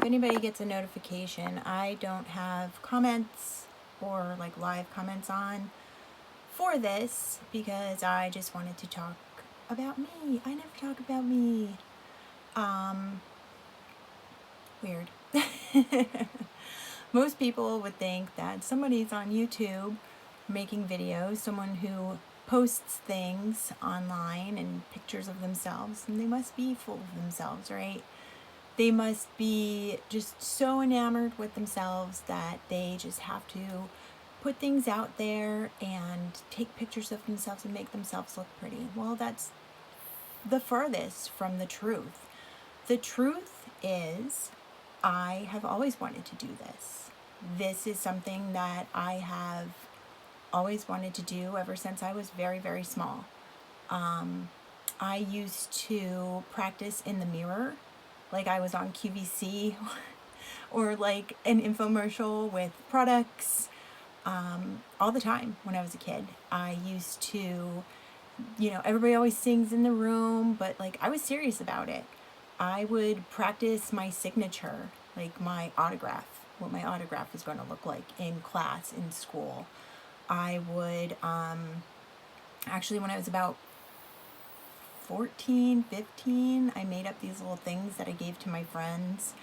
if anybody gets a notification, I don't have comments or like live comments on for this because I just wanted to talk about me. I never talk about me. Weird. Most people would think that somebody's on YouTube making videos, someone who posts things online and pictures of themselves, and they must be full of themselves, right? They must be just so enamored with themselves that they just have to put things out there and take pictures of themselves and make themselves look pretty. Well, that's the furthest from the truth. The truth is, I have always wanted to do this. This is something that I have always wanted to do ever since I was very, very small. I used to practice in the mirror, like I was on QVC or like an infomercial with products, all the time when I was a kid. I used to, everybody always sings in the room, but like I was serious about it. I would practice my signature, like my autograph, what my autograph was going to look like in class, in school. I would, actually, when I was about 14, 15, I made up these little things that I gave to my friends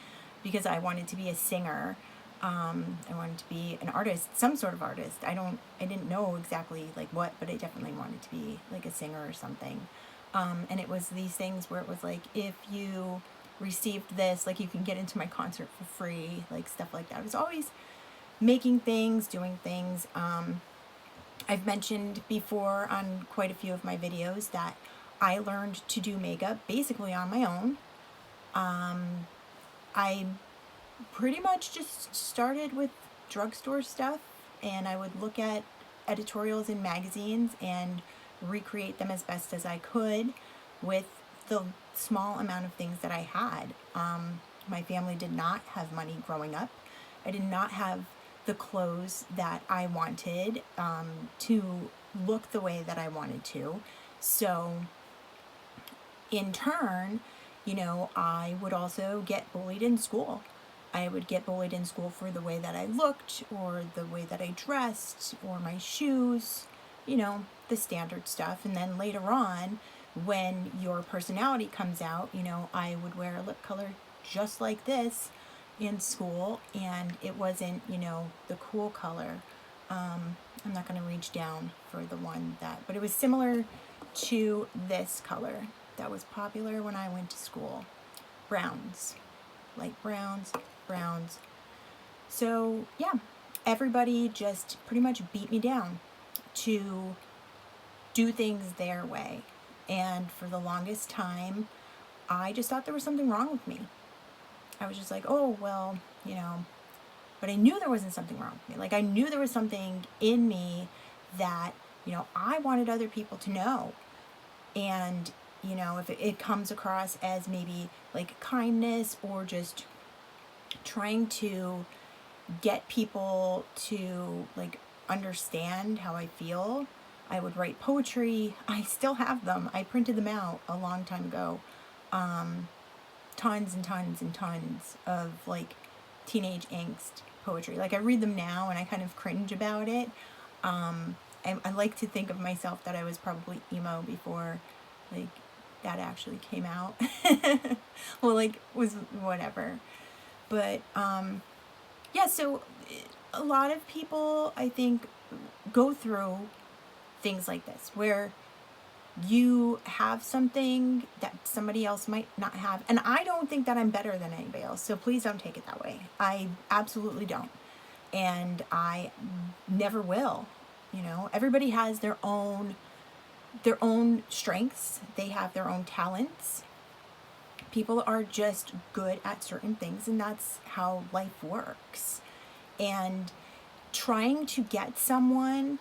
because I wanted to be a singer. I wanted to be an artist, some sort of artist. I didn't know exactly like what, but I definitely wanted to be like a singer or something. And it was these things where it was like, if you received this, like you can get into my concert for free, like stuff like that. I was always making things, doing things. I've mentioned before on quite a few of my videos that I learned to do makeup basically on my own. I pretty much just started with drugstore stuff, and I would look at editorials in magazines and recreate them as best as I could with the small amount of things that I had. My family did not have money growing up. I did not have the clothes that I wanted to look the way that I wanted to. So in turn, I would also get bullied in school. I would get bullied in school for the way that I looked or the way that I dressed or my shoes, the standard stuff. And then later on, when your personality comes out, I would wear a lip color just like this in school, and it wasn't, the cool color. I'm not going to reach down for the one but it was similar to this color that was popular when I went to school. Browns, light browns. So yeah, everybody just pretty much beat me down to do things their way. And for the longest time, I just thought there was something wrong with me. I was just like, oh, well, but I knew there wasn't something wrong with me. Like I knew there was something in me that, I wanted other people to know. And, if it comes across as maybe like kindness or just trying to get people to like understand how I feel, I would write poetry. I still have them. I printed them out a long time ago. Tons and tons and tons of like teenage angst poetry. Like I read them now and I kind of cringe about it. I like to think of myself that I was probably emo before like that actually came out. Well, like was whatever. But yeah, so a lot of people, I think, go through things like this where you have something that somebody else might not have. And I don't think that I'm better than anybody else, so please don't take it that way. I absolutely don't. And I never will. Everybody has their own strengths. They have their own talents. People are just good at certain things, and that's how life works. And trying to get someone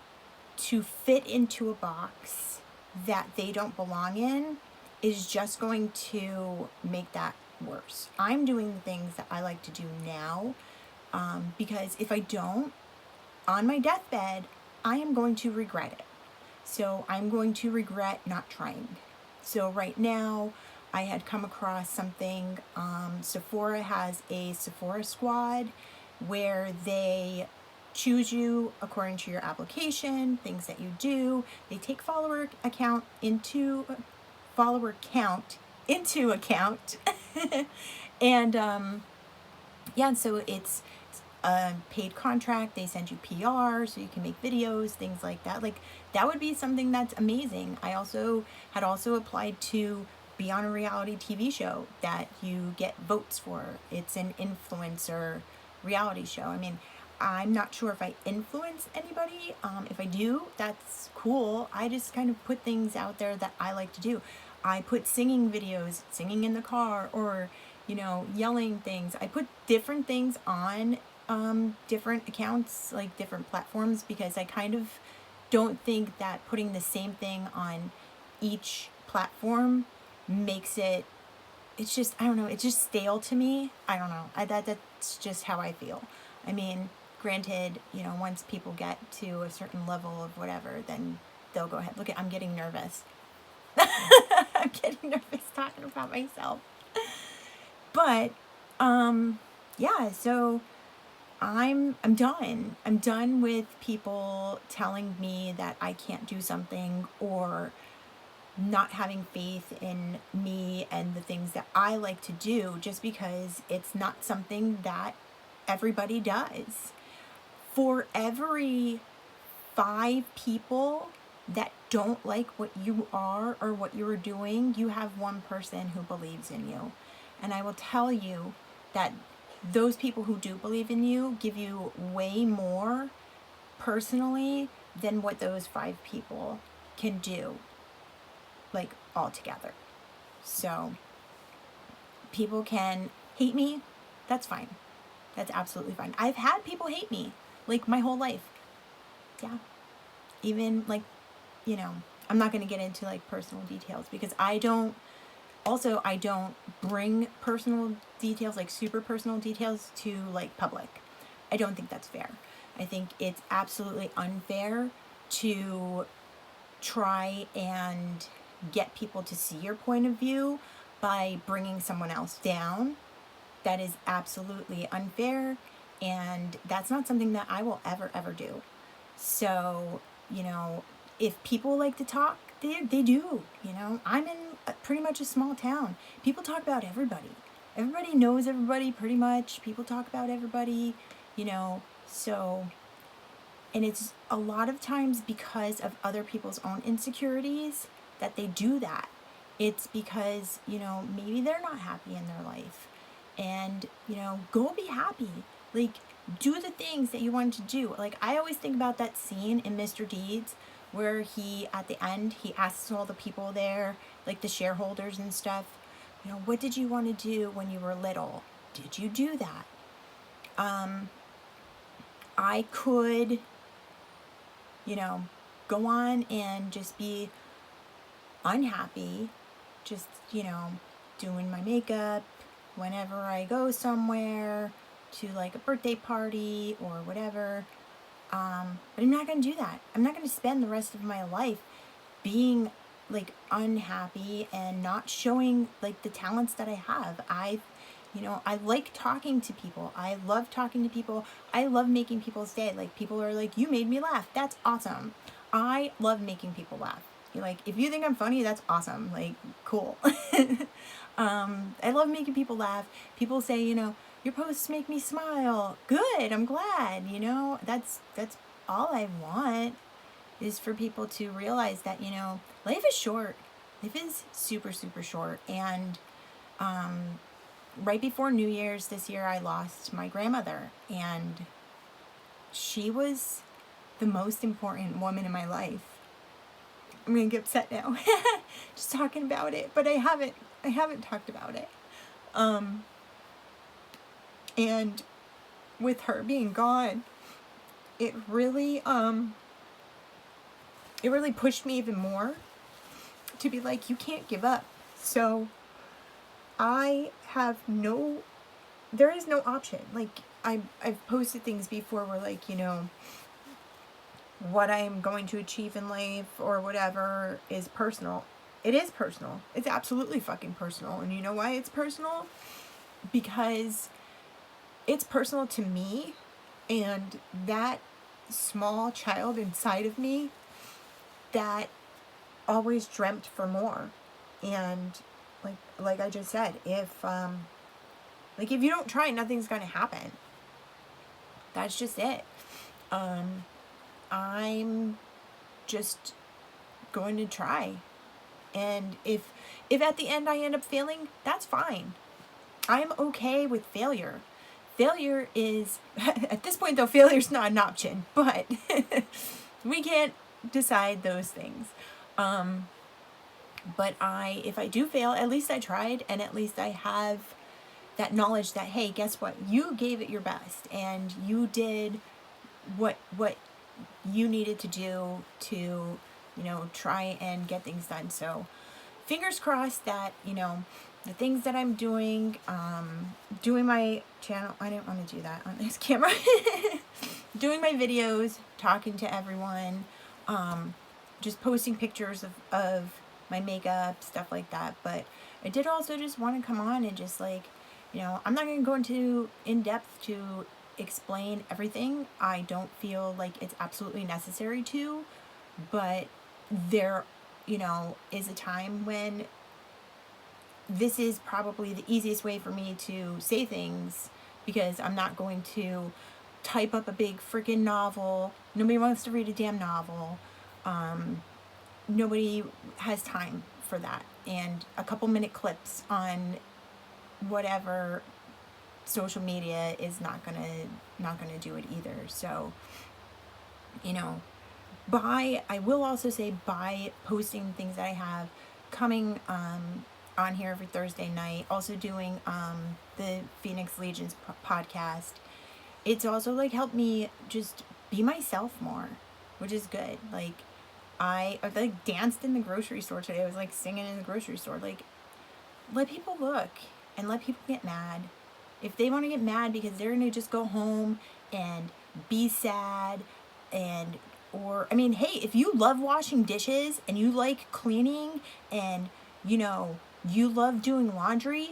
to fit into a box that they don't belong in is just going to make that worse. I'm doing the things that I like to do now because if I don't, on my deathbed, I am going to regret it. So I'm going to regret not trying. So right now, I had come across something. Sephora has a Sephora squad where they choose you according to your application, things that you do. They take follower count into account. And yeah, so it's a paid contract. They send you PR so you can make videos, things like that. Like, that would be something that's amazing. I also had applied to be on a reality TV show that you get votes for. It's an influencer reality show. I mean, I'm not sure if I influence anybody. If I do, that's cool. I just kind of put things out there that I like to do. I put singing videos, singing in the car, or, you know, yelling things. I put different things on different accounts, like different platforms, because I kind of don't think that putting the same thing on each platform makes it, it's just, I don't know, it's just stale to me. I don't know. That's just how I feel. I mean, granted, you know, once people get to a certain level of whatever, then they'll go ahead. Look, I'm getting nervous. I'm getting nervous talking about myself. But yeah, so I'm done. I'm done with people telling me that I can't do something, or not having faith in me and the things that I like to do, just because it's not something that everybody does. For every 5 people that don't like what you are or what you are doing, you have 1 person who believes in you. And I will tell you that those people who do believe in you give you way more personally than what those 5 people can do, like, all together. So people can hate me. That's fine. That's absolutely fine. I've had people hate me, like, my whole life. Yeah. Even, like, you know, I'm not going to get into, like, personal details, because I don't bring personal details, like super personal details, to, like, public. I don't think that's fair. I think it's absolutely unfair to try and get people to see your point of view by bringing someone else down. That is absolutely unfair, and that's not something that I will ever do. So, you know, if people like to talk, they do. You know, I'm in pretty much a small town. People talk about everybody. Everybody knows everybody, pretty much. People talk about everybody, you know. So, and it's a lot of times because of other people's own insecurities that they do that. It's because, you know, maybe they're not happy in their life. And, you know, go be happy. Like, do the things that you want to do. Like, I always think about that scene in Mr. Deeds where he, at the end, he asks all the people there, like the shareholders and stuff, you know, what did you want to do when you were little? Did you do that? I could, you know, go on and just be unhappy, just, you know, doing my makeup whenever I go somewhere, to, like, a birthday party or whatever. But I'm not going to do that. I'm not going to spend the rest of my life being, like, unhappy and not showing, like, the talents that I have. You know, I like talking to people. I love talking to people. I love making people's day. Like, people are like, you made me laugh. That's awesome. I love making people laugh. You're like, if you think I'm funny, that's awesome. Like, cool. I love making people laugh. People say, you know, your posts make me smile. Good. I'm glad. You know, that's all I want, is for people to realize that, you know, life is short. Life is super, super short. And right before New Year's this year, I lost my grandmother, and she was the most important woman in my life. I'm gonna get upset now just talking about it, but I haven't talked about it. And with her being gone, it really pushed me even more to be like, you can't give up. So I have there is no option. Like, I've posted things before where, like, you know, what I'm going to achieve in life or whatever is personal. It is personal. It's absolutely fucking personal. And you know why it's personal? Because it's personal to me, and that small child inside of me that always dreamt for more. And like I just said, if you don't try, nothing's gonna happen. That's just it. I'm just going to try. And if at the end I end up failing, that's fine. I'm okay with failure. Failure is, at this point though, failure's not an option, but we can't decide those things. But if I do fail, at least I tried, and at least I have that knowledge that, hey, guess what? You gave it your best, and you did what you needed to do to, try and get things done. So fingers crossed that, the things that I'm doing my channel, I didn't want to do that on this camera, doing my videos, talking to everyone, just posting pictures of my makeup, stuff like that. But I did also just want to come on and just I'm not going to go into in depth to explain everything. I don't feel like it's absolutely necessary to, but there, is a time when this is probably the easiest way for me to say things, because I'm not going to type up a big freaking novel. Nobody wants to read a damn novel. Nobody has time for that. And a couple minute clips on whatever social media is not gonna do it either. So, I will also say, by posting things that I have coming on here every Thursday night, also doing the Phoenix Legions podcast, it's also helped me just be myself more, which is good. I danced in the grocery store today. I was singing in the grocery store. Let people look and let people get mad. If they want to get mad because they're going to just go home and be sad, hey, if you love washing dishes and you like cleaning and, you love doing laundry,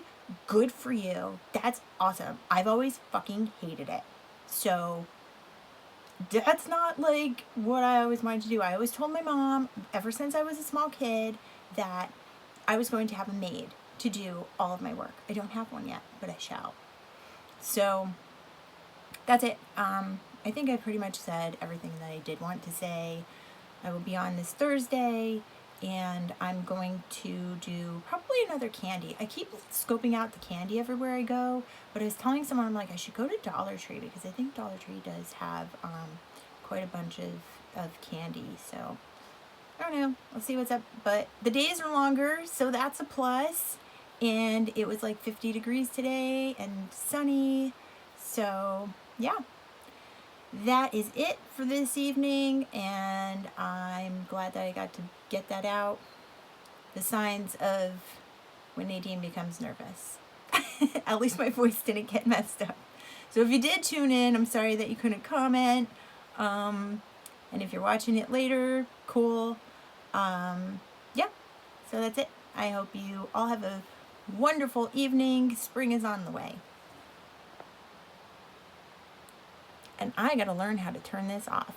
good for you. That's awesome. I've always fucking hated it. So that's not what I always wanted to do. I always told my mom, ever since I was a small kid, that I was going to have a maid to do all of my work. I don't have one yet, but I shall. So that's it. I think I pretty much said everything that I did want to say. I will be on this Thursday, and I'm going to do probably another candy. I keep scoping out the candy everywhere I go, but I was telling someone, I should go to Dollar Tree, because I think Dollar Tree does have quite a bunch of candy. So I don't know. I'll see what's up. But the days are longer, so that's a plus. And it was 50 degrees today and sunny. So yeah, that is it for this evening, and I'm glad that I got to get that out. The signs of when Nadine becomes nervous. At least my voice didn't get messed up. So if you did tune in, I'm sorry that you couldn't comment. And if you're watching it later, cool. Yeah, so that's it. I hope you all have a wonderful evening. Spring is on the way. And I gotta learn how to turn this off.